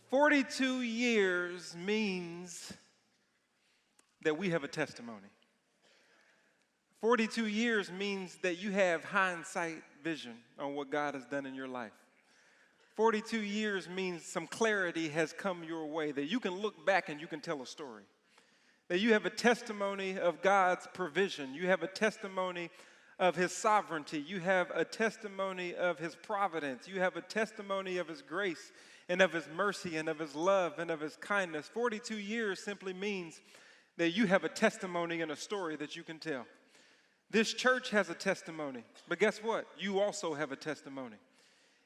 42 years means that we have a testimony. 42 years means that you have hindsight vision on what God has done in your life. 42 years means some clarity has come your way, that you can look back and you can tell a story. That you have a testimony of God's provision. You have a testimony of His sovereignty. You have a testimony of His providence. You have a testimony of His grace and of His mercy and of His love and of His kindness. 42 years simply means that you have a testimony and a story that you can tell. This church has a testimony, but guess what? You also have a testimony.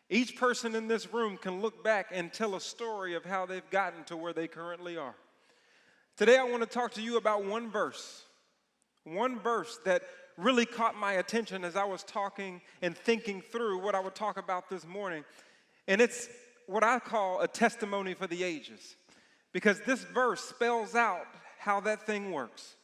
Each person in this room can look back and tell a story of how they've gotten to where they currently are. Today I want to talk to you about one verse that really caught my attention as I was talking and thinking through what I would talk about this morning. And it's what I call a testimony for the ages, because this verse spells out how that thing works.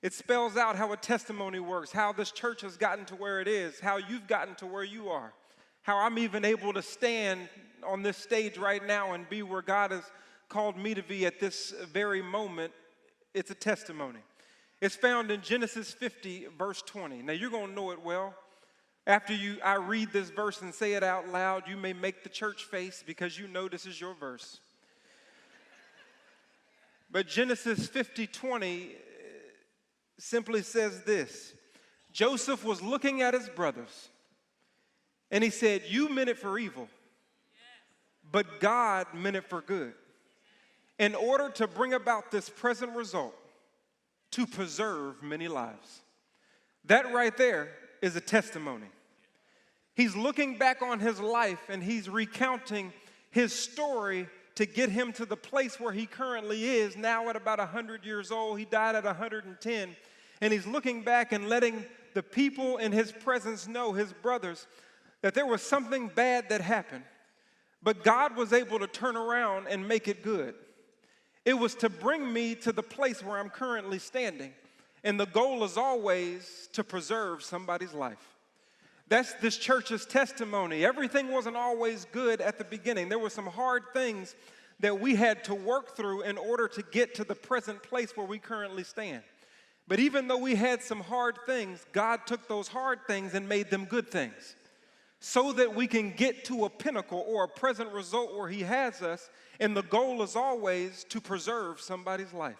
It spells out how a testimony works, how this church has gotten to where it is, how you've gotten to where you are, how I'm even able to stand on this stage right now and be where God has called me to be at this very moment. It's a testimony. It's found in Genesis 50, verse 20. Now, you're going to know it well. After I read this verse and say it out loud, you may make the church face because you know this is your verse. But Genesis 50:20 simply says this: Joseph was looking at his brothers, and he said, "You meant it for evil, but God meant it for good, in order to bring about this present result, to preserve many lives." That right there is a testimony. He's looking back on his life and he's recounting his story to get him to the place where he currently is now at about 100 years old. He died at 110. And he's looking back and letting the people in his presence know, his brothers, that there was something bad that happened, but God was able to turn around and make it good. It was to bring me to the place where I'm currently standing. And the goal is always to preserve somebody's life. That's this church's testimony. Everything wasn't always good at the beginning. There were some hard things that we had to work through in order to get to the present place where we currently stand. But even though we had some hard things, God took those hard things and made them good things, so that we can get to a pinnacle or a present result where He has us, and the goal is always to preserve somebody's life.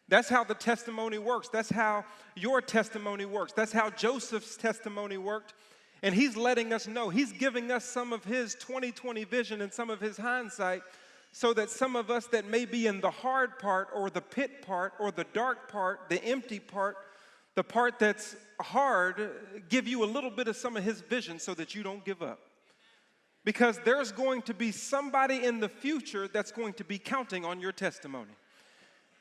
That's how the testimony works. That's how your testimony works. That's how Joseph's testimony worked, and he's letting us know. He's giving us some of his 20/20 vision and some of his hindsight, so that some of us that may be in the hard part or the pit part or the dark part, the empty part, the part that's hard, give you a little bit of some of his vision so that you don't give up. Because there's going to be somebody in the future that's going to be counting on your testimony.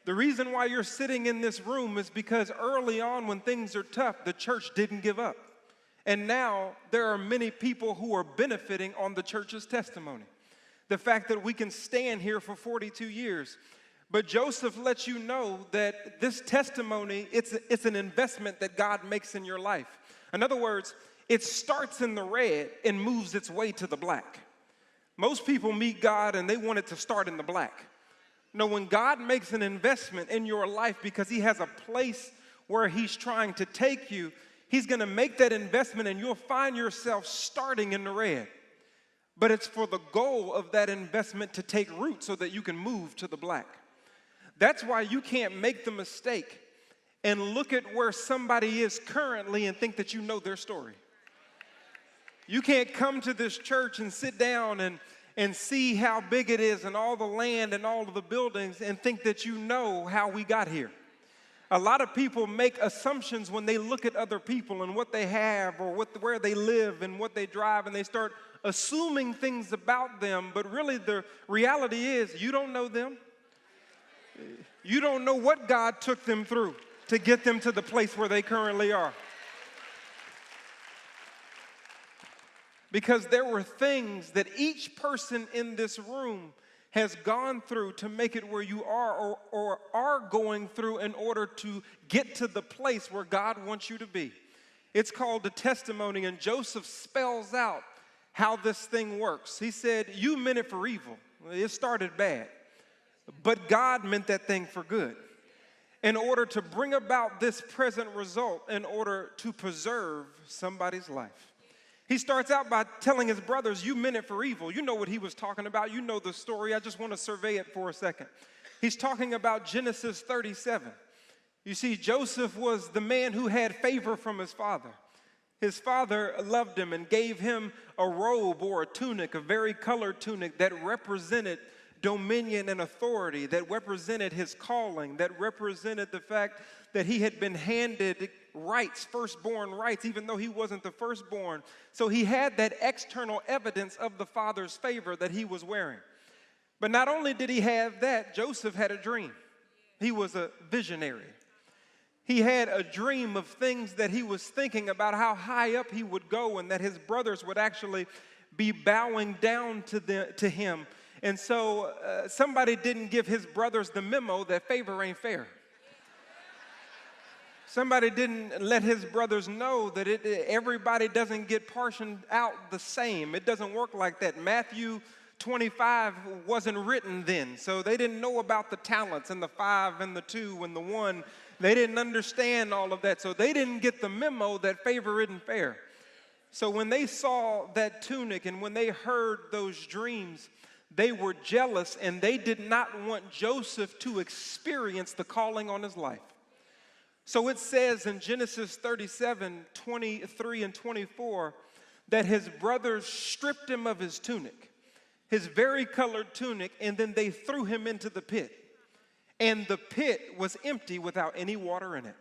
The reason why you're sitting in this room is because early on when things are tough, the church didn't give up. And now there are many people who are benefiting on the church's testimony. The fact that we can stand here for 42 years. But Joseph lets you know that this testimony, it's an investment that God makes in your life. In other words, it starts in the red and moves its way to the black. Most people meet God and they want it to start in the black. No, when God makes an investment in your life because He has a place where He's trying to take you, He's going to make that investment and you'll find yourself starting in the red. But it's for the goal of that investment to take root so that you can move to the black. That's why you can't make the mistake and look at where somebody is currently and think that you know their story. You can't come to this church and sit down and see how big it is and all the land and all of the buildings and think that you know how we got here. A lot of people make assumptions when they look at other people and what they have or where they live and what they drive, and they start assuming things about them, but really the reality is you don't know them. You don't know what God took them through to get them to the place where they currently are. Because there were things that each person in this room has gone through to make it where you are or are going through in order to get to the place where God wants you to be. It's called a testimony, and Joseph spells out how this thing works. He said, you meant it for evil. It started bad, but God meant that thing for good in order to bring about this present result, in order to preserve somebody's life. He starts out by telling his brothers, you meant it for evil. You know what he was talking about. You know the story. I just want to survey it for a second. He's talking about Genesis 37. You see, Joseph was the man who had favor from his father. His father loved him and gave him a robe or a tunic, a vari-colored tunic that represented dominion and authority, that represented his calling, that represented the fact that he had been handed rights, firstborn rights, even though he wasn't the firstborn. So he had that external evidence of the father's favor that he was wearing. But not only did he have that, Joseph had a dream. He was a visionary. He had a dream of things that he was thinking about, how high up he would go and that his brothers would actually be bowing down to him. And so somebody didn't give his brothers the memo that favor ain't fair. Somebody didn't let his brothers know that everybody doesn't get portioned out the same. It doesn't work like that. Matthew 25 wasn't written then, so they didn't know about the talents and the 5 and the 2 and the 1. They didn't understand all of that, so they didn't get the memo that favor isn't fair. So when they saw that tunic and when they heard those dreams, they were jealous and they did not want Joseph to experience the calling on his life. So it says in Genesis 37, 23 and 24, that his brothers stripped him of his tunic, his vari-colored tunic, and then they threw him into the pit. And the pit was empty without any water in it.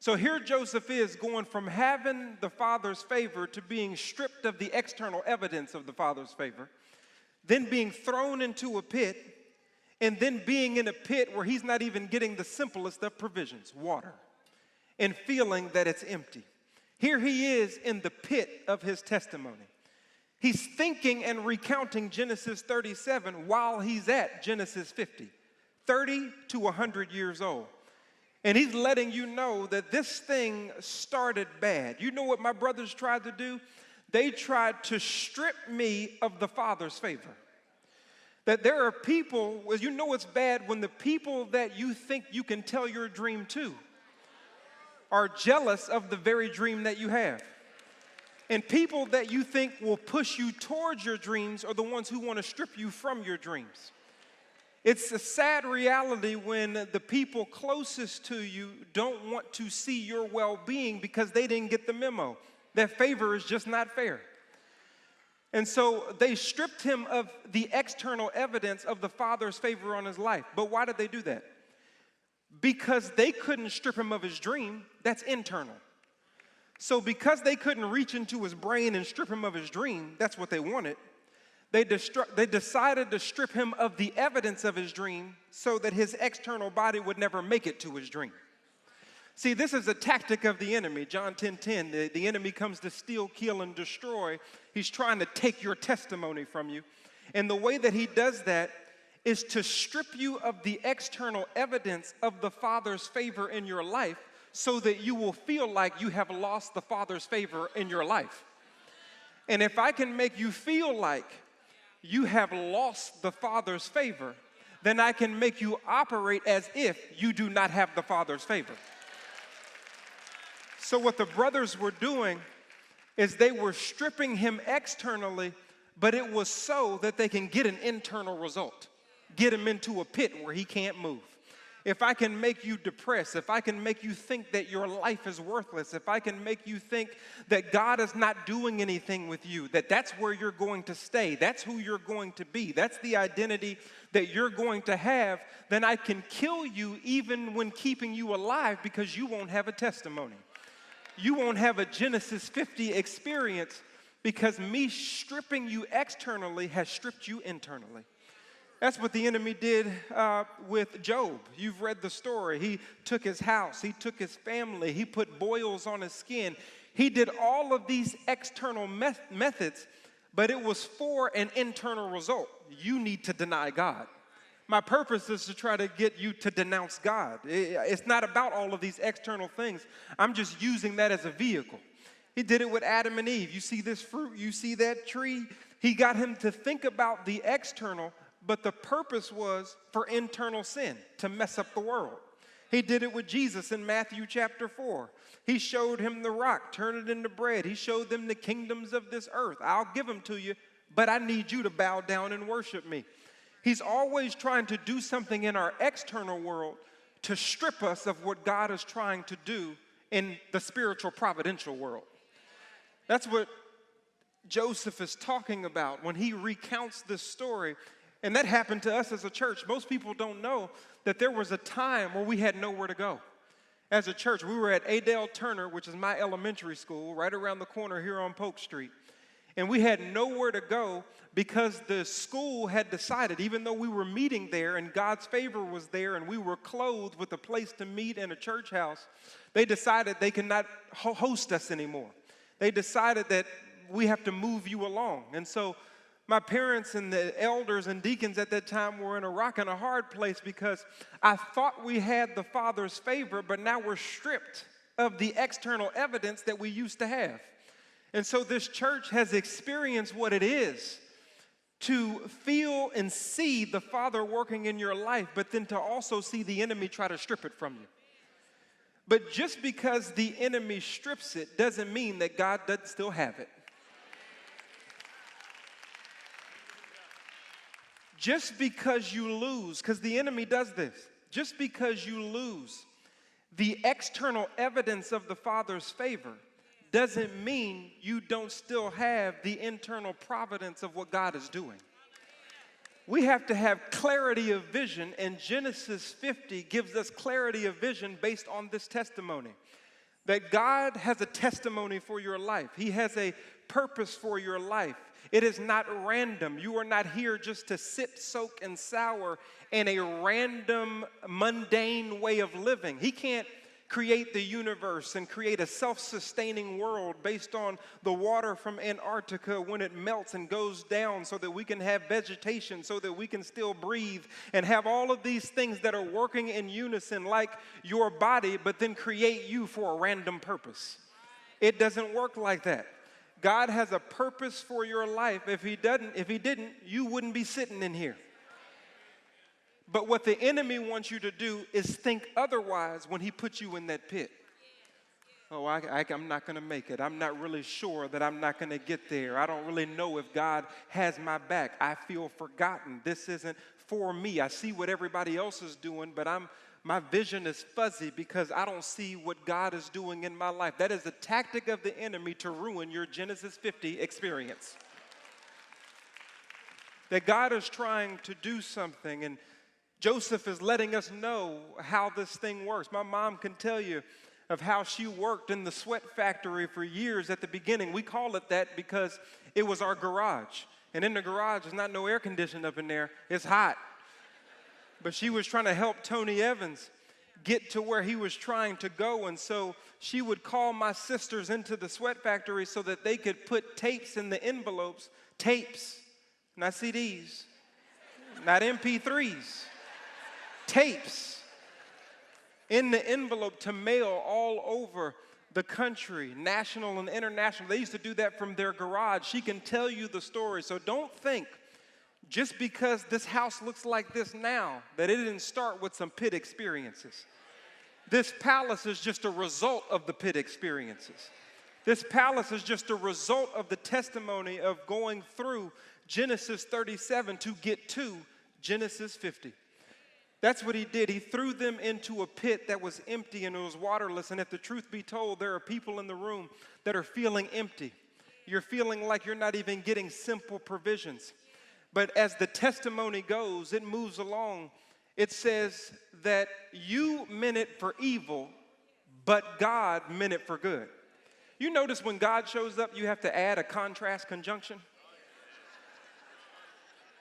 So here Joseph is going from having the father's favor to being stripped of the external evidence of the father's favor, then being thrown into a pit, and then being in a pit where he's not even getting the simplest of provisions, water, and feeling that it's empty. Here he is in the pit of his testimony. He's thinking and recounting Genesis 37 while he's at Genesis 50. 30 to 100 years old. And he's letting you know that this thing started bad. You know what my brothers tried to do? They tried to strip me of the father's favor. That there are people, well, you know it's bad when the people that you think you can tell your dream to are jealous of the very dream that you have. And people that you think will push you towards your dreams are the ones who want to strip you from your dreams. It's a sad reality when the people closest to you don't want to see your well-being because they didn't get the memo. That favor is just not fair. And so they stripped him of the external evidence of the father's favor on his life. But why did they do that? Because they couldn't strip him of his dream. That's internal. So because they couldn't reach into his brain and strip him of his dream, that's what they wanted. They decided to strip him of the evidence of his dream so that his external body would never make it to his dream. See, this is a tactic of the enemy. John 10:10, the enemy comes to steal, kill, and destroy. He's trying to take your testimony from you. And the way that he does that is to strip you of the external evidence of the Father's favor in your life so that you will feel like you have lost the Father's favor in your life. And if I can make you feel like you have lost the Father's favor, then I can make you operate as if you do not have the Father's favor. So what the brothers were doing is they were stripping him externally, but it was so that they can get an internal result, get him into a pit where he can't move. If I can make you depressed, if I can make you think that your life is worthless, if I can make you think that God is not doing anything with you, that's where you're going to stay, that's who you're going to be, that's the identity that you're going to have, then I can kill you even when keeping you alive because you won't have a testimony. You won't have a Genesis 50 experience because me stripping you externally has stripped you internally. That's what the enemy did with Job. You've read the story. He took his house. He took his family. He put boils on his skin. He did all of these external methods, but it was for an internal result. You need to deny God. My purpose is to try to get you to denounce God. It's not about all of these external things. I'm just using that as a vehicle. He did it with Adam and Eve. You see this fruit, you see that tree. He got him to think about the external, but the purpose was for internal sin, to mess up the world. He did it with Jesus in Matthew chapter 4. He showed him the rock, turn it into bread. He showed them the kingdoms of this earth. I'll give them to you, but I need you to bow down and worship me. He's always trying to do something in our external world to strip us of what God is trying to do in the spiritual providential world. That's what Joseph is talking about when he recounts this story. And that happened to us as a church. Most people don't know that there was a time where we had nowhere to go. As a church, we were at Adele Turner, which is my elementary school, right around the corner here on Polk Street. And we had nowhere to go because the school had decided, even though we were meeting there and God's favor was there and we were clothed with a place to meet in a church house, they decided they could not host us anymore. They decided that we have to move you along. And so my parents and the elders and deacons at that time were in a rock and a hard place because I thought we had the Father's favor, but now we're stripped of the external evidence that we used to have. And so this church has experienced what it is to feel and see the Father working in your life, but then to also see the enemy try to strip it from you. But just because the enemy strips it doesn't mean that God doesn't still have it. Just because you lose, because the enemy does this, just because you lose the external evidence of the Father's favor doesn't mean you don't still have the internal providence of what God is doing. We have to have clarity of vision, and Genesis 50 gives us clarity of vision based on this testimony. That God has a testimony for your life. He has a purpose for your life. It is not random. You are not here just to sit, soak, and sour in a random, mundane way of living. He can't create the universe and create a self-sustaining world based on the water from Antarctica when it melts and goes down so that we can have vegetation, so that we can still breathe and have all of these things that are working in unison like your body, but then create you for a random purpose. It doesn't work like that. God has a purpose for your life. If he didn't, you wouldn't be sitting in here. But what the enemy wants you to do is think otherwise when he puts you in that pit. Oh, I'm not going to make it. I'm not really sure that I'm not going to get there. I don't really know if God has my back. I feel forgotten. This isn't for me. I see what everybody else is doing, but my vision is fuzzy because I don't see what God is doing in my life. That is a tactic of the enemy to ruin your Genesis 50 experience. That God is trying to do something, and Joseph is letting us know how this thing works. My mom can tell you of how she worked in the sweat factory for years at the beginning. We call it that because it was our garage. And in the garage, there's not no air conditioning up in there. It's hot. But she was trying to help Tony Evans get to where he was trying to go. And so she would call my sisters into the sweat factory so that they could put tapes in the envelopes. Tapes, not CDs, not MP3s. Tapes in the envelope to mail all over the country, national and international. They used to do that from their garage. She can tell you the story. So don't think just because this house looks like this now that it didn't start with some pit experiences. This palace is just a result of the pit experiences. This palace is just a result of the testimony of going through Genesis 37 to get to Genesis 50. That's what he did. He threw them into a pit that was empty and it was waterless. And if the truth be told, there are people in the room that are feeling empty. You're feeling like you're not even getting simple provisions. But as the testimony goes, it moves along. It says that you meant it for evil, but God meant it for good. You notice when God shows up, you have to add a contrast conjunction.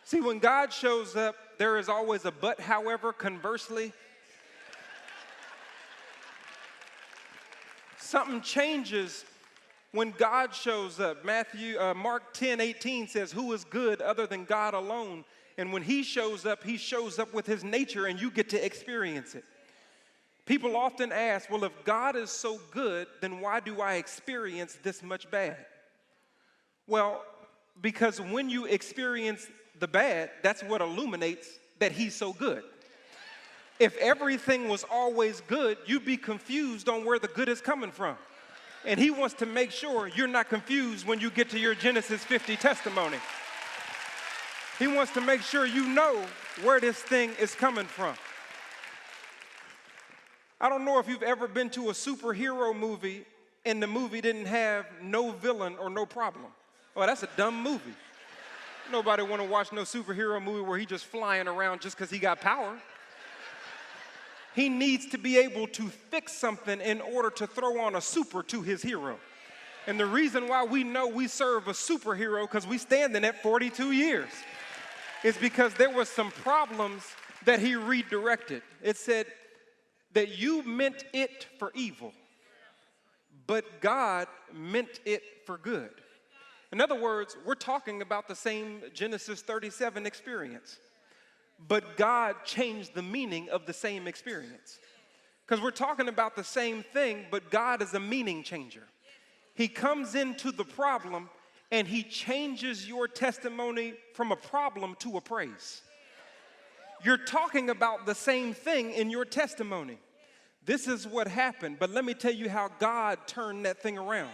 See, when God shows up, there is always a but, however, conversely. Something changes when God shows up. Mark 10:18 says, who is good other than God alone? And when he shows up with his nature and you get to experience it. People often ask, well, if God is so good, then why do I experience this much bad? Well, because when you experience the bad, that's what illuminates that he's so good. If everything was always good, you'd be confused on where the good is coming from. And he wants to make sure you're not confused when you get to your Genesis 50 testimony. He wants to make sure you know where this thing is coming from. I don't know if you've ever been to a superhero movie and the movie didn't have no villain or no problem. Well, that's a dumb movie. Nobody want to watch no superhero movie where he just flying around just because he got power. He needs to be able to fix something in order to throw on a super to his hero. And the reason why we know we serve a superhero, because we standing at 42 years, is because there was some problems that he redirected. It said that you meant it for evil, but God meant it for good. In other words, we're talking about the same Genesis 37 experience, but God changed the meaning of the same experience. Because we're talking about the same thing, but God is a meaning changer. He comes into the problem and he changes your testimony from a problem to a praise. You're talking about the same thing in your testimony. This is what happened, but let me tell you how God turned that thing around.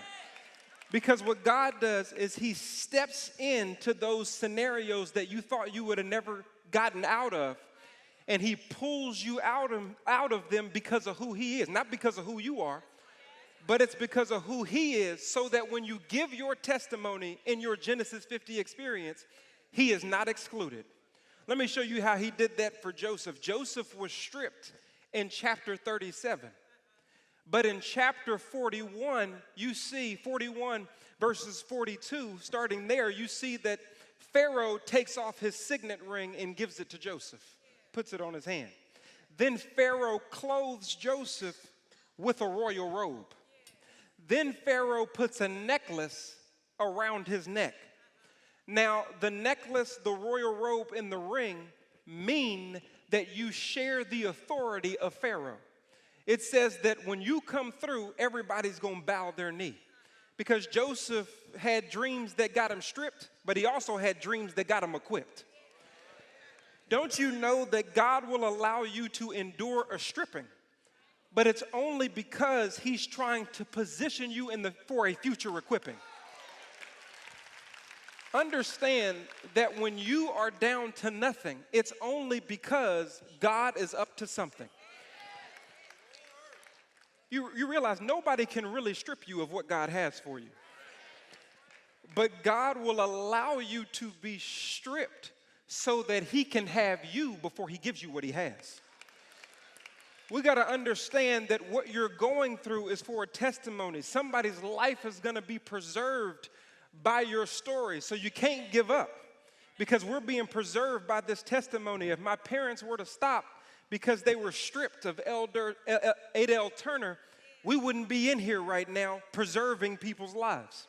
Because what God does is he steps into those scenarios that you thought you would have never gotten out of, and he pulls you out of them because of who he is, not because of who you are, but it's because of who he is, so that when you give your testimony in your Genesis 50 experience, he is not excluded. Let me show you how he did that for Joseph. Joseph was stripped in chapter 37. But in chapter 41, you see 41 verses 42, starting there, you see that Pharaoh takes off his signet ring and gives it to Joseph, puts it on his hand. Then Pharaoh clothes Joseph with a royal robe. Then Pharaoh puts a necklace around his neck. Now, the necklace, the royal robe, and the ring mean that you share the authority of Pharaoh. It says that when you come through, everybody's going to bow their knee. Because Joseph had dreams that got him stripped, but he also had dreams that got him equipped. Don't you know that God will allow you to endure a stripping? But it's only because he's trying to position you for a future equipping. Understand that when you are down to nothing, it's only because God is up to something. You realize nobody can really strip you of what God has for you. But God will allow you to be stripped so that he can have you before he gives you what he has. We got to understand that what you're going through is for a testimony. Somebody's life is going to be preserved by your story. So you can't give up, because we're being preserved by this testimony. If my parents were to stop because they were stripped of Adele Turner, we wouldn't be in here right now preserving people's lives.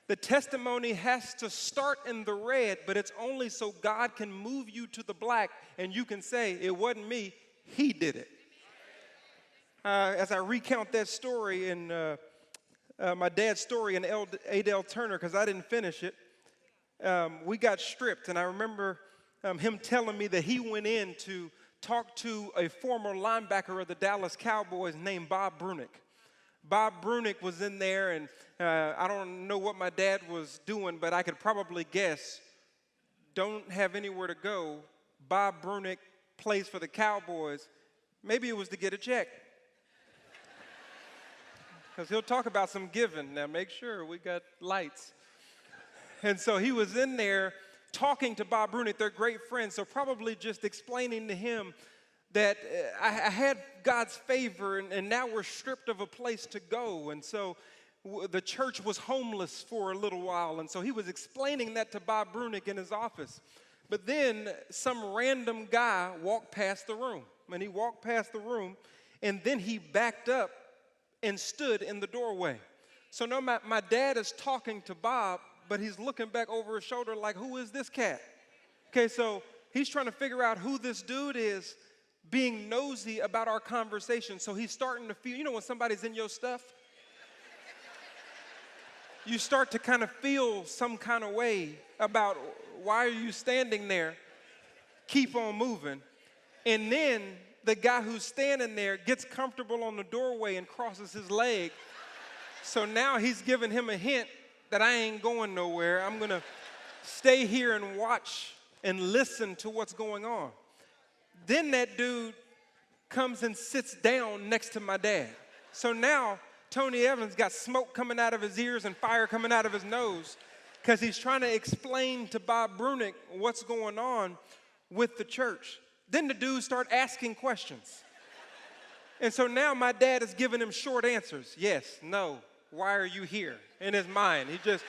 The testimony has to start in the red, but it's only so God can move you to the black and you can say, it wasn't me, he did it. As I recount that story in my dad's story in Adele Turner, because I didn't finish it, we got stripped, and I remember him telling me that he went in to talk to a former linebacker of the Dallas Cowboys named Bob Brunick. Bob Brunick was in there, and I don't know what my dad was doing, but I could probably guess. Don't have anywhere to go. Bob Brunick plays for the Cowboys. Maybe it was to get a check. Because he'll talk about some giving. Now, make sure we got lights. And so he was in there talking to Bob Brunick. They're great friends. So probably just explaining to him that I had God's favor, and now we're stripped of a place to go. And so the church was homeless for a little while. And so he was explaining that to Bob Brunick in his office. But then some random guy walked past the room. And he walked past the room, and then he backed up and stood in the doorway. So no, my dad is talking to Bob, but he's looking back over his shoulder like, who is this cat? Okay, so he's trying to figure out who this dude is, being nosy about our conversation. So he's starting to feel, when somebody's in your stuff, you start to kind of feel some kind of way about why are you standing there? Keep on moving. And then the guy who's standing there gets comfortable on the doorway and crosses his leg. So now he's giving him a hint that I ain't going nowhere. I'm going to stay here and watch and listen to what's going on. Then that dude comes and sits down next to my dad. So now Tony Evans got smoke coming out of his ears and fire coming out of his nose because he's trying to explain to Bob Brunick what's going on with the church. Then the dudes start asking questions. And so now my dad is giving him short answers. Yes, no, why are you here? In his mind, he just,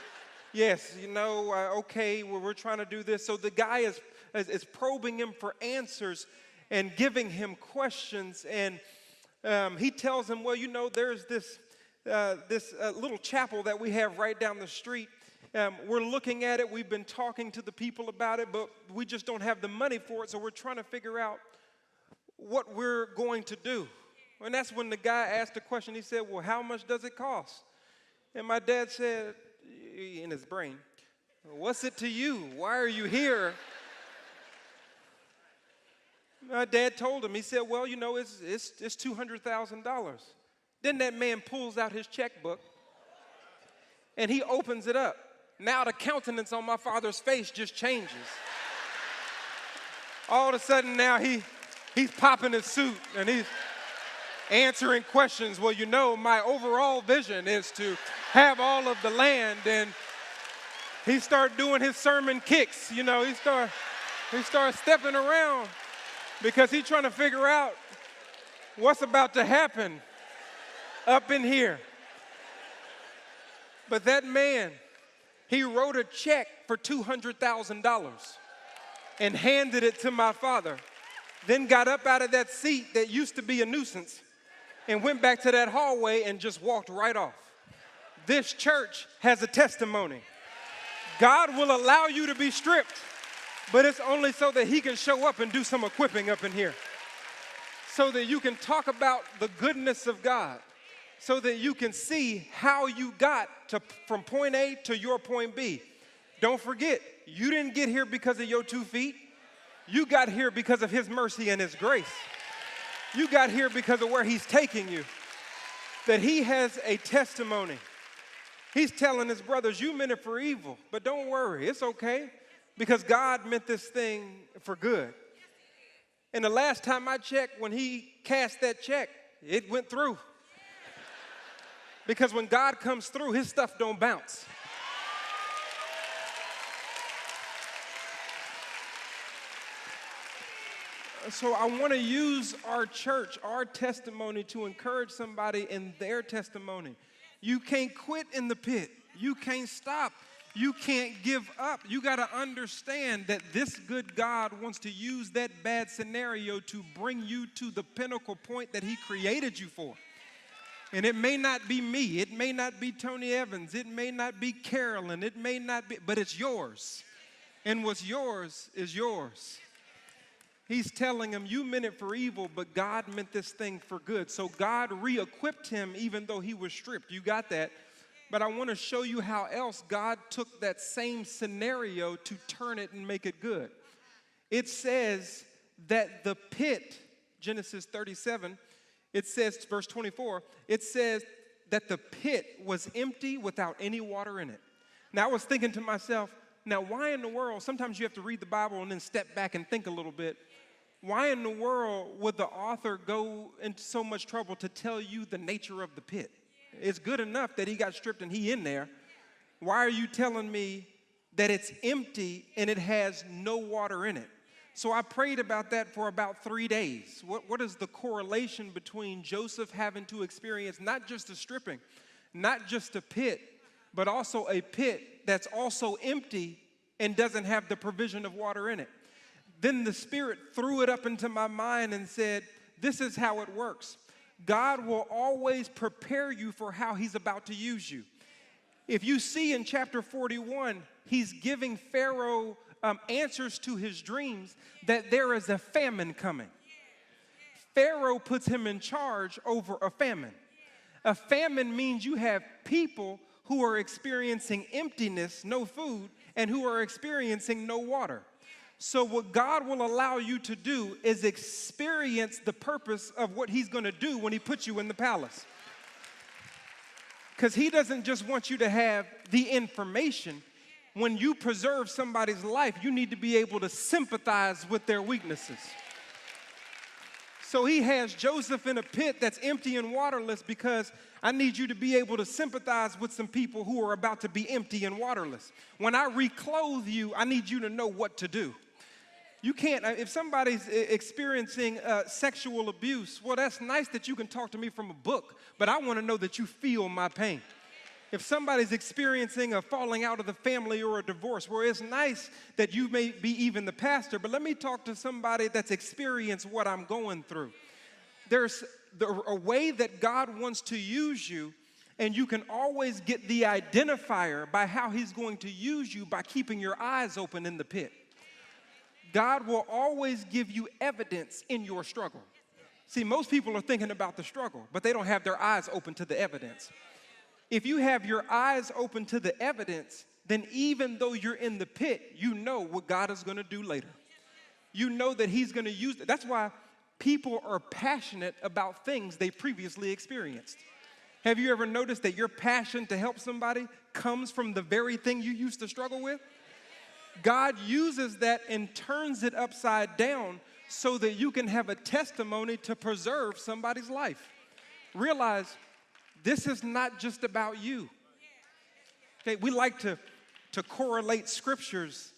yes, okay, well, we're trying to do this. So the guy is probing him for answers and giving him questions. And he tells him, well, there's this little chapel that we have right down the street. We're looking at it. We've been talking to the people about it, but we just don't have the money for it. So we're trying to figure out what we're going to do. And that's when the guy asked the question. He said, well, how much does it cost? And my dad said, in his brain, what's it to you? Why are you here? My dad told him, he said, well, it's $200,000. Then that man pulls out his checkbook and he opens it up. Now the countenance on my father's face just changes. All of a sudden now he's popping his suit and he's answering questions. Well, my overall vision is to have all of the land. And he started doing his sermon kicks. He started stepping around because he's trying to figure out what's about to happen up in here. But that man, he wrote a check for $200,000 and handed it to my father, then got up out of that seat that used to be a nuisance and went back to that hallway and just walked right off. This church has a testimony. God will allow you to be stripped, but it's only so that he can show up and do some equipping up in here, so that you can talk about the goodness of God, so that you can see how you got from point A to your point B. Don't forget, you didn't get here because of your 2 feet. You got here because of his mercy and his grace. You got here because of where he's taking you. That he has a testimony. He's telling his brothers, you meant it for evil, but don't worry, it's okay, because God meant this thing for good. And the last time I checked, when he cast that check, it went through. Because when God comes through, his stuff don't bounce. So I want to use our church, our testimony, to encourage somebody in their testimony. You can't quit in the pit. You can't stop. You can't give up. You got to understand that this good God wants to use that bad scenario to bring you to the pinnacle point that he created you for. And it may not be me. It may not be Tony Evans. It may not be Carolyn. It may not be, but it's yours. And what's yours is yours. He's telling him, you meant it for evil, but God meant this thing for good. So God re-equipped him even though he was stripped. You got that? But I want to show you how else God took that same scenario to turn it and make it good. It says that the pit, Genesis 37, it says, verse 24, it says that the pit was empty without any water in it. Now, I was thinking to myself, now why in the world, sometimes you have to read the Bible and then step back and think a little bit. Why in the world would the author go into so much trouble to tell you the nature of the pit? It's good enough that he got stripped and he in there. Why are you telling me that it's empty and it has no water in it? So I prayed about that for about 3 days. What is the correlation between Joseph having to experience not just a stripping, not just a pit, but also a pit that's also empty and doesn't have the provision of water in it? Then the Spirit threw it up into my mind and said, this is how it works. God will always prepare you for how he's about to use you. If you see in chapter 41, he's giving Pharaoh answers to his dreams that there is a famine coming. Pharaoh puts him in charge over a famine. A famine means you have people who are experiencing emptiness, no food, and who are experiencing no water. So what God will allow you to do is experience the purpose of what he's going to do when he puts you in the palace. Because he doesn't just want you to have the information. When you preserve somebody's life, you need to be able to sympathize with their weaknesses. So he has Joseph in a pit that's empty and waterless because I need you to be able to sympathize with some people who are about to be empty and waterless. When I reclothe you, I need you to know what to do. You can't, if somebody's experiencing sexual abuse, well, that's nice that you can talk to me from a book, but I want to know that you feel my pain. If somebody's experiencing a falling out of the family or a divorce, well, it's nice that you may be even the pastor, but let me talk to somebody that's experienced what I'm going through. There's a way that God wants to use you, and you can always get the identifier by how he's going to use you by keeping your eyes open in the pit. God will always give you evidence in your struggle. See, most people are thinking about the struggle, but they don't have their eyes open to the evidence. If you have your eyes open to the evidence, then even though you're in the pit, you know what God is going to do later. You know that he's going to use it. That's why people are passionate about things they previously experienced. Have you ever noticed that your passion to help somebody comes from the very thing you used to struggle with? God uses that and turns it upside down so that you can have a testimony to preserve somebody's life. Realize this is not just about you. Okay, we like to correlate scriptures,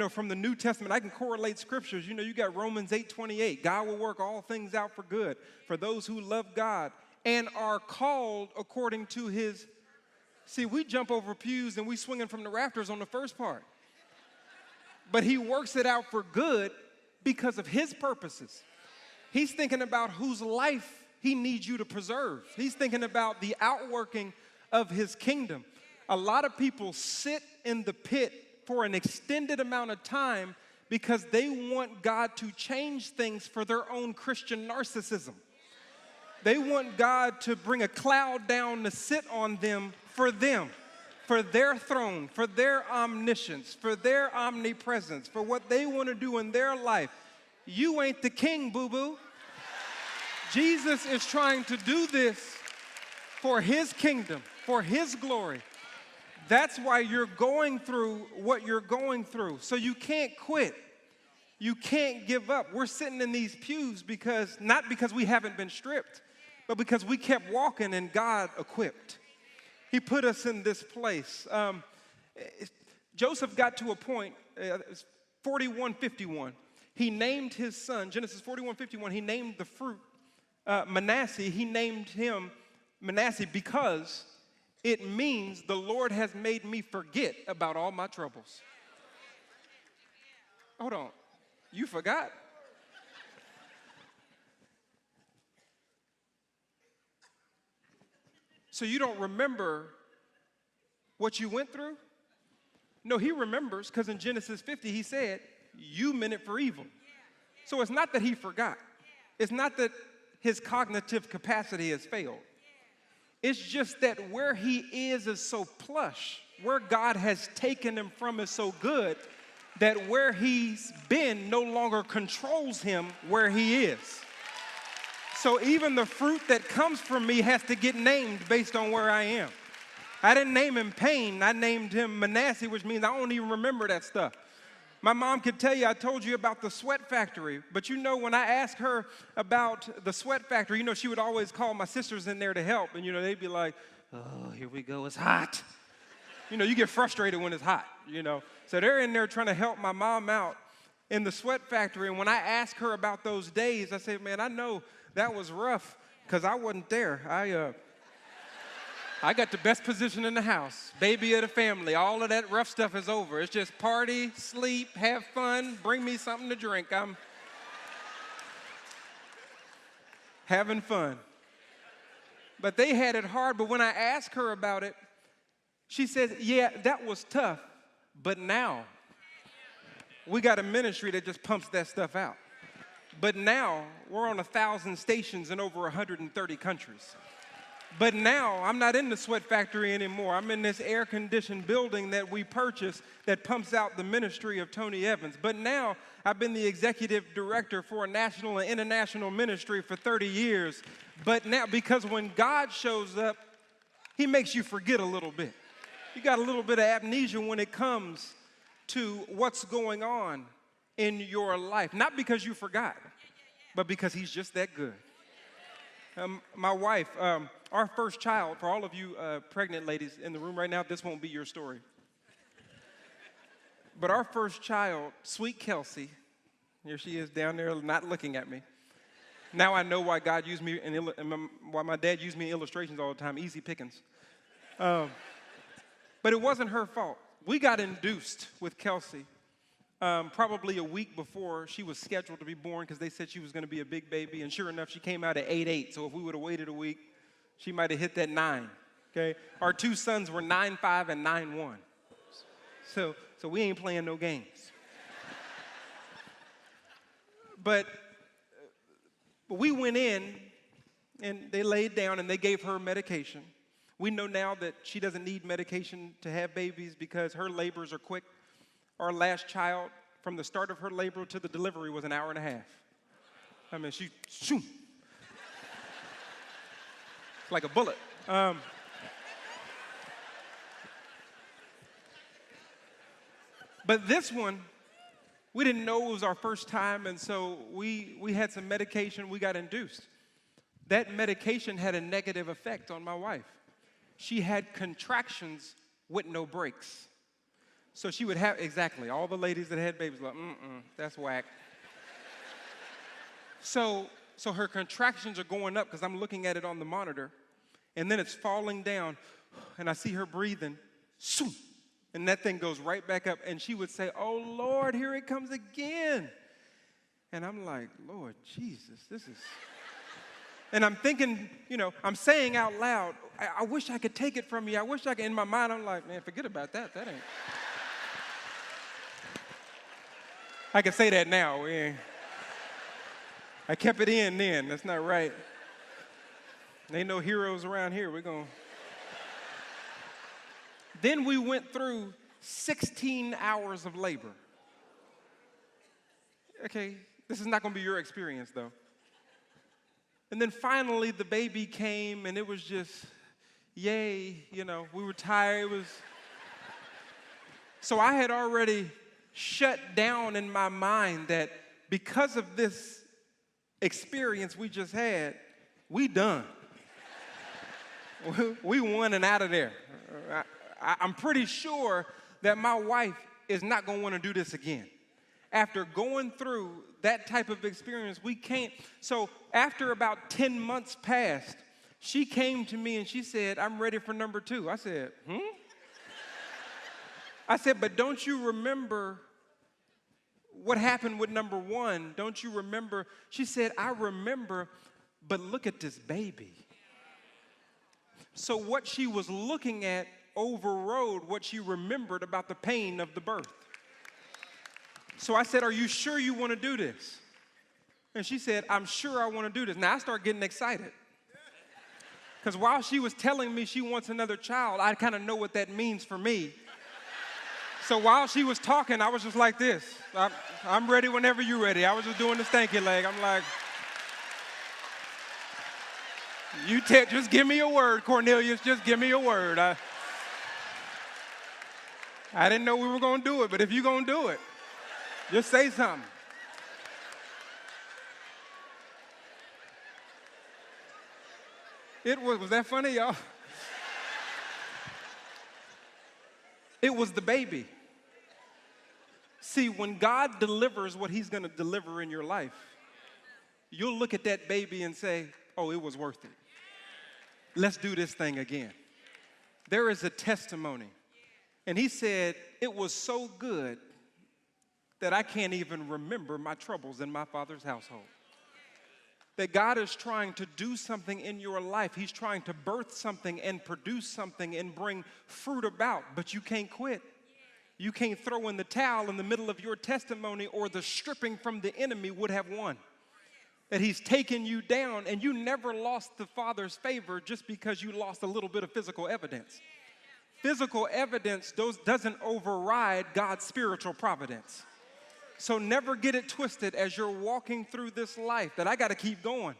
from the New Testament. I can correlate scriptures. You got Romans 8:28. God will work all things out for good for those who love God and are called according to his. See, we jump over pews and we swinging from the rafters on the first part. But he works it out for good because of his purposes. He's thinking about whose life he needs you to preserve. He's thinking about the outworking of his kingdom. A lot of people sit in the pit for an extended amount of time because they want God to change things for their own Christian narcissism. They want God to bring a cloud down to sit on them, for their throne, for their omniscience, for their omnipresence, for what they want to do in their life. You ain't the king, boo-boo. Jesus is trying to do this for his kingdom, for his glory. That's why you're going through what you're going through. So you can't quit. You can't give up. We're sitting in these pews not because we haven't been stripped, but because we kept walking and God equipped. He put us in this place. Joseph got to a point, 41:51. He named his son, Genesis 41:51, he named the fruit Manasseh. He named him Manasseh because it means the Lord has made me forget about all my troubles. Hold on, you forgot? So you don't remember what you went through? No, he remembers, because in Genesis 50, he said, you meant it for evil. So it's not that he forgot. It's not that his cognitive capacity has failed. It's just that where he is so plush. Where God has taken him from is so good that where he's been no longer controls him where he is. So even the fruit that comes from me has to get named based on where I am. I didn't name him Pain. I named him Manasseh, which means I don't even remember that stuff. My mom could tell you, I told you about the sweat factory. But when I asked her about the sweat factory, she would always call my sisters in there to help. And, they'd be like, oh, here we go, it's hot. You get frustrated when it's hot, So they're in there trying to help my mom out in the sweat factory. And when I asked her about those days, I said, man, I know that was rough because I wasn't there. I got the best position in the house, baby of the family. All of that rough stuff is over. It's just party, sleep, have fun, bring me something to drink. I'm having fun. But they had it hard. But when I asked her about it, she said, yeah, that was tough. But now we got a ministry that just pumps that stuff out. But now we're on 1,000 stations in over 130 countries. But now I'm not in the sweat factory anymore. I'm in this air-conditioned building that we purchased that pumps out the ministry of Tony Evans. But now I've been the executive director for a national and international ministry for 30 years. But now, because when God shows up, he makes you forget a little bit. You got a little bit of amnesia when it comes to what's going on in your life. Not because you forgot, but because he's just that good. My wife, our first child, for all of you pregnant ladies in the room right now, this won't be your story. But our first child, sweet Kelsey, here she is down there not looking at me. Now I know why God used me, why my dad used me in illustrations all the time, easy pickings. But it wasn't her fault. We got induced with Kelsey probably a week before she was scheduled to be born because they said she was going to be a big baby. And sure enough, she came out at 8'8". So if we would have waited a week, she might have hit that 9. Okay? Our two sons were 9'5" and 9'1". So we ain't playing no games. But we went in, and they laid down, and they gave her medication. We know now that she doesn't need medication to have babies because her labors are quick. Our last child, from the start of her labor to the delivery, was an hour and a half. I mean, she, shoo. It's like a bullet. But this one, we didn't know it was our first time, and so we had some medication. We got induced. That medication had a negative effect on my wife. She had contractions with no breaks. So she would have, exactly, all the ladies that had babies like, that's whack. So her contractions are going up because I'm looking at it on the monitor, and then it's falling down, and I see her breathing, and that thing goes right back up, and she would say, "Oh, Lord, here it comes again." And I'm like, Lord Jesus, this is... And I'm thinking, I'm saying out loud, I wish I could take it from you. I wish I could. In my mind, I'm like, man, forget about that. That ain't... I can say that now. I kept it in then. That's not right. There ain't no heroes around here. We're going... Then we went through 16 hours of labor. Okay, this is not going to be your experience, though. And then finally, the baby came, and it was just, yay, we were tired. It was... So I had already shut down in my mind that because of this experience we just had, we done. We won and out of there. I'm pretty sure that my wife is not going to want to do this again. After going through that type of experience, we can't. So after about 10 months passed, she came to me and she said, "I'm ready for number 2. I said, I said, "But don't you remember what happened with number 1? Don't you remember?" She said, "I remember, but look at this baby." So what she was looking at overrode what she remembered about the pain of the birth. So I said, "Are you sure you want to do this?" And she said, "I'm sure I want to do this." Now I start getting excited. Because while she was telling me she wants another child, I kind of know what that means for me. So while she was talking, I was just like this. I'm ready whenever you're ready. I was just doing the stanky leg. I'm like, just give me a word, Cornelius. Just give me a word. I didn't know we were going to do it, but if you're going to do it, just say something. Was that funny, y'all? It was the baby. See, when God delivers what he's going to deliver in your life, you'll look at that baby and say, "Oh, it was worth it. Let's do this thing again." There is a testimony. And he said, "It was so good that I can't even remember my troubles in my father's household." That God is trying to do something in your life. He's trying to birth something and produce something and bring fruit about, but you can't quit. You can't throw in the towel in the middle of your testimony, or the stripping from the enemy would have won. that he's taken you down, and you never lost the Father's favor just because you lost a little bit of physical evidence. Physical evidence doesn't override God's spiritual providence. So never get it twisted as you're walking through this life that I got to keep going,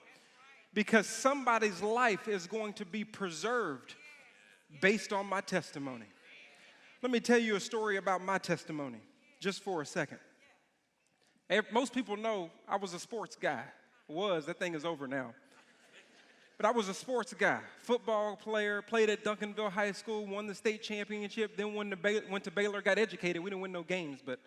because somebody's life is going to be preserved based on my testimony. Let me tell you a story about my testimony just for a second. Most people know I was a sports guy. That thing is over now. But I was a sports guy, football player, played at Duncanville High School, won the state championship, then went to Baylor, got educated. We didn't win no games, but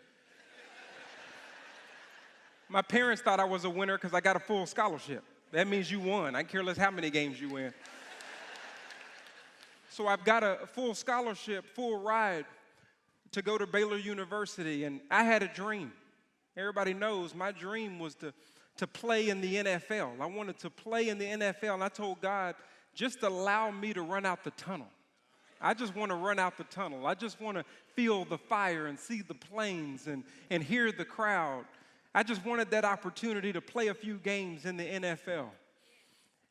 my parents thought I was a winner because I got a full scholarship. That means you won. I care less how many games you win. So I've got a full scholarship, full ride to go to Baylor University, and I had a dream. Everybody knows my dream was to play in the NFL. I wanted to play in the NFL, and I told God, just allow me to run out the tunnel. I just want to run out the tunnel. I just want to feel the fire and see the planes and hear the crowd. I just wanted that opportunity to play a few games in the NFL.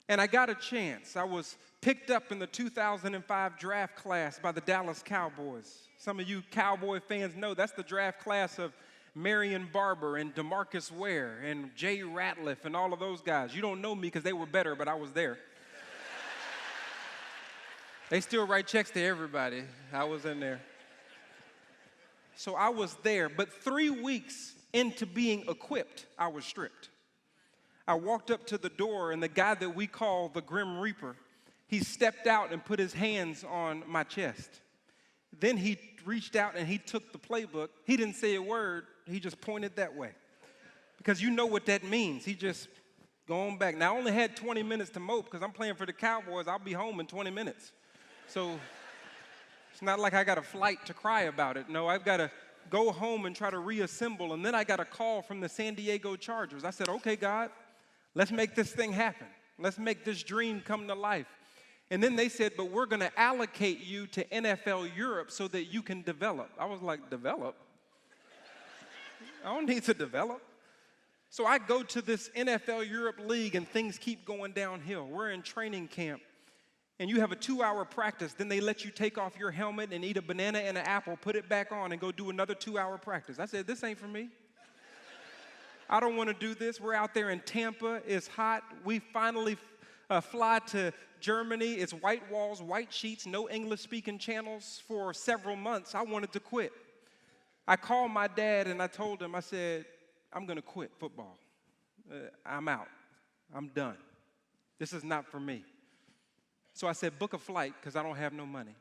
And I got a chance. I was picked up in the 2005 draft class by the Dallas Cowboys. Some of you Cowboy fans know that's the draft class of Marion Barber and DeMarcus Ware and Jay Ratliff and all of those guys. You don't know me because they were better, but I was there. They still write checks to everybody. I was in there. So I was there, but 3 weeks into being equipped, I was stripped. I walked up to the door, and the guy that we call the Grim Reaper, he stepped out and put his hands on my chest. Then he reached out and he took the playbook. He didn't say a word. He just pointed that way. Because you know what that means. He just go on back. Now, I only had 20 minutes to mope because I'm playing for the Cowboys. I'll be home in 20 minutes. So it's not like I got a flight to cry about it. No, I've got to go home and try to reassemble. And then I got a call from the San Diego Chargers. I said, okay, God, let's make this thing happen. Let's make this dream come to life. And then they said, but we're going to allocate you to NFL Europe so that you can develop. I was like, develop? I don't need to develop. So I go to this NFL Europe League, and things keep going downhill. We're in training camp, and you have a 2-hour practice. Then they let you take off your helmet and eat a banana and an apple, put it back on, and go do another 2-hour practice. I said, this ain't for me. I don't want to do this. We're out there in Tampa. It's hot. We finally fly to Germany. It's white walls, white sheets, no English-speaking channels for several months. I wanted to quit. I called my dad, and I told him, I said, I'm going to quit football. I'm out. I'm done. This is not for me. So I said, book a flight because I don't have no money.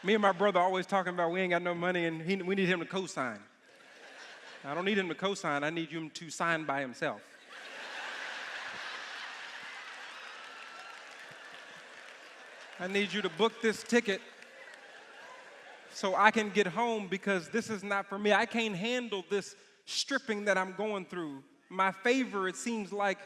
Me and my brother always talking about we ain't got no money, and we need him to co-sign. I don't need him to co-sign. I need him to sign by himself. I need you to book this ticket so I can get home because this is not for me. I can't handle this stripping that I'm going through. My favor, it seems like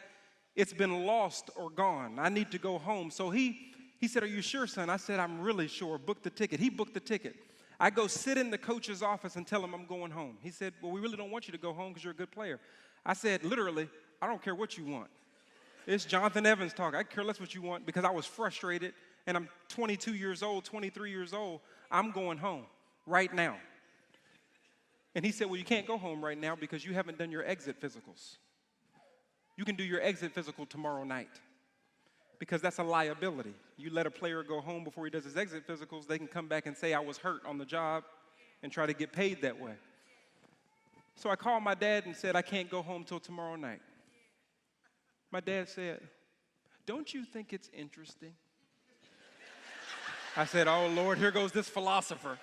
it's been lost or gone. I need to go home. So he said, are you sure, son? I said, I'm really sure. Book the ticket. He booked the ticket. I go sit in the coach's office and tell him I'm going home. He said, well, we really don't want you to go home because you're a good player. I said, literally, I don't care what you want. It's Jonathan Evans talking. I care less what you want because I was frustrated, and I'm 22 years old, 23 years old. I'm going home right now. And he said, well, you can't go home right now because you haven't done your exit physicals. You can do your exit physical tomorrow night because that's a liability. You let a player go home before he does his exit physicals, they can come back and say I was hurt on the job and try to get paid that way. So I called my dad and said, I can't go home till tomorrow night. My dad said, don't you think it's interesting? I said, oh, Lord, here goes this philosopher.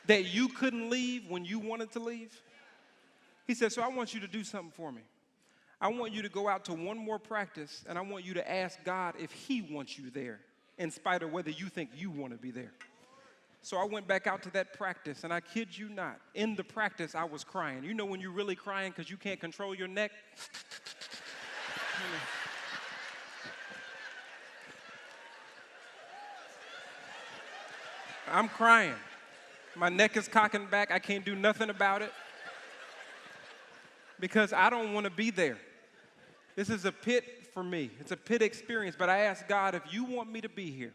That you couldn't leave when you wanted to leave? He said, so I want you to do something for me. I want you to go out to one more practice, and I want you to ask God if he wants you there, in spite of whether you think you want to be there. So I went back out to that practice, and I kid you not, in the practice, I was crying. You know when you're really crying because you can't control your neck? I'm crying. My neck is cocking back. I can't do nothing about it. because I don't want to be there. This is a pit for me. It's a pit experience, but I ask God, if you want me to be here,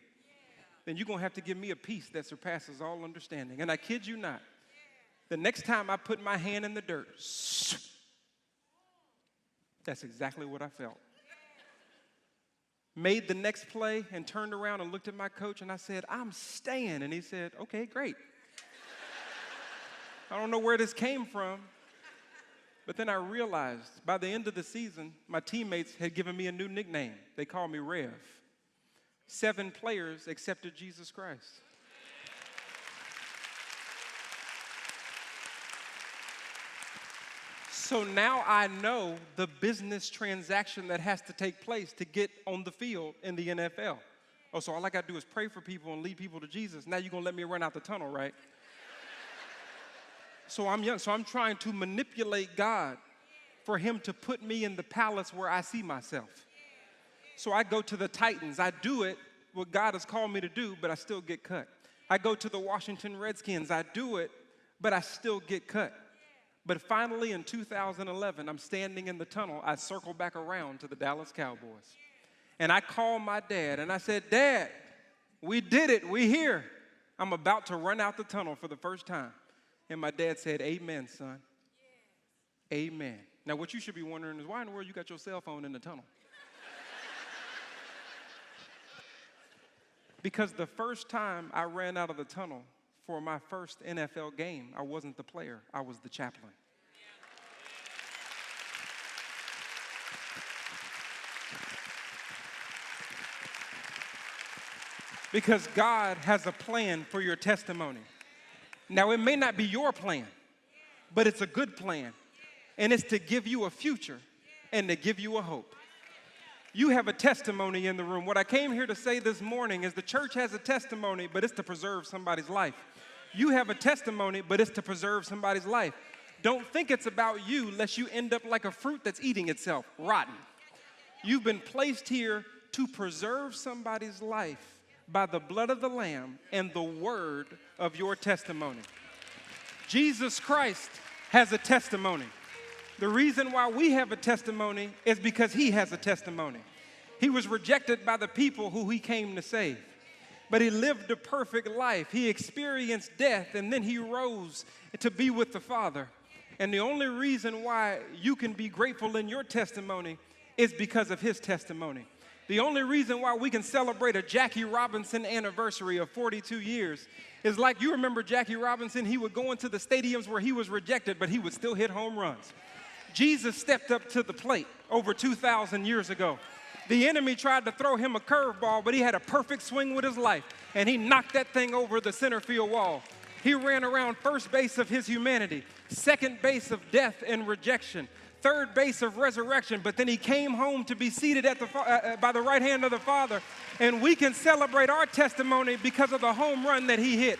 then you're going to have to give me a peace that surpasses all understanding. And I kid you not, the next time I put my hand in the dirt, that's exactly what I felt. Made the next play and turned around and looked at my coach and I said, I'm staying. And he said, okay, great. I don't know where this came from, but then I realized by the end of the season, my teammates had given me a new nickname. They called me Rev. 7 players accepted Jesus Christ. So now I know the business transaction that has to take place to get on the field in the NFL. Oh, so all I got to do is pray for people and lead people to Jesus. Now you're going to let me run out the tunnel, right? So I'm young, so I'm trying to manipulate God for him to put me in the palace where I see myself. So I go to the Titans. I do it, what God has called me to do, but I still get cut. I go to the Washington Redskins. I do it, but I still get cut. But finally, in 2011, I'm standing in the tunnel. I circle back around to the Dallas Cowboys. And I called my dad, and I said, Dad, we did it. We here. I'm about to run out the tunnel for the first time. And my dad said, amen, son. Amen. Now, what you should be wondering is, why in the world you got your cell phone in the tunnel? Because the first time I ran out of the tunnel, for my first NFL game, I wasn't the player, I was the chaplain. Because God has a plan for your testimony. Now, it may not be your plan, but it's a good plan. And it's to give you a future and to give you a hope. You have a testimony in the room. What I came here to say this morning is the church has a testimony, but it's to preserve somebody's life. You have a testimony, but it's to preserve somebody's life. Don't think it's about you lest you end up like a fruit that's eating itself, rotten. You've been placed here to preserve somebody's life by the blood of the Lamb and the word of your testimony. Jesus Christ has a testimony. The reason why we have a testimony is because he has a testimony. He was rejected by the people who he came to save. But he lived a perfect life. He experienced death, and then he rose to be with the Father. And the only reason why you can be grateful in your testimony is because of his testimony. The only reason why we can celebrate a Jackie Robinson anniversary of 42 years is like, you remember Jackie Robinson, he would go into the stadiums where he was rejected, but he would still hit home runs. Jesus stepped up to the plate over 2,000 years ago. The enemy tried to throw him a curveball, but he had a perfect swing with his life, and he knocked that thing over the center field wall. He ran around first base of his humanity, second base of death and rejection, third base of resurrection, but then he came home to be seated at by the right hand of the Father, and we can celebrate our testimony because of the home run that he hit.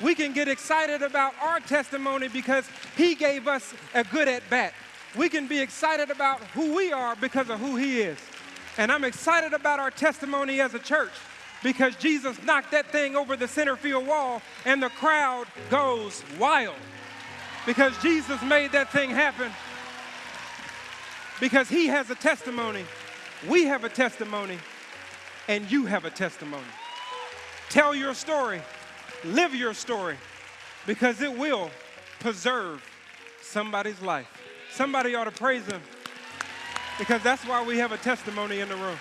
We can get excited about our testimony because he gave us a good at-bat. We can be excited about who we are because of who he is. And I'm excited about our testimony as a church because Jesus knocked that thing over the center field wall and the crowd goes wild because Jesus made that thing happen. Because he has a testimony, we have a testimony, and you have a testimony. Tell your story, live your story, because it will preserve somebody's life. Somebody ought to praise him, because that's why we have a testimony in the room.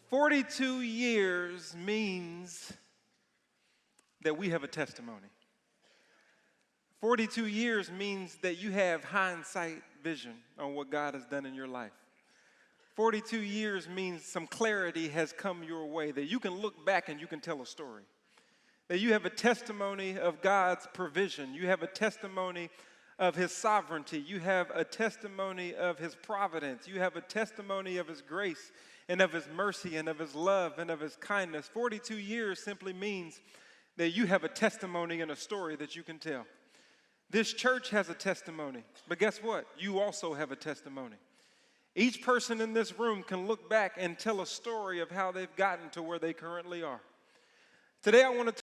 "42 years means that we have a testimony. 42 years means that you have hindsight vision on what God has done in your life. 42 years means some clarity has come your way, that you can look back and you can tell a story. That you have a testimony of God's provision. You have a testimony of his sovereignty. You have a testimony of his providence. You have a testimony of his grace and of his mercy and of his love and of his kindness. 42 years simply means that you have a testimony and a story that you can tell. This church has a testimony, but guess what? You also have a testimony. Each person in this room can look back and tell a story of how they've gotten to where they currently are. Today I want to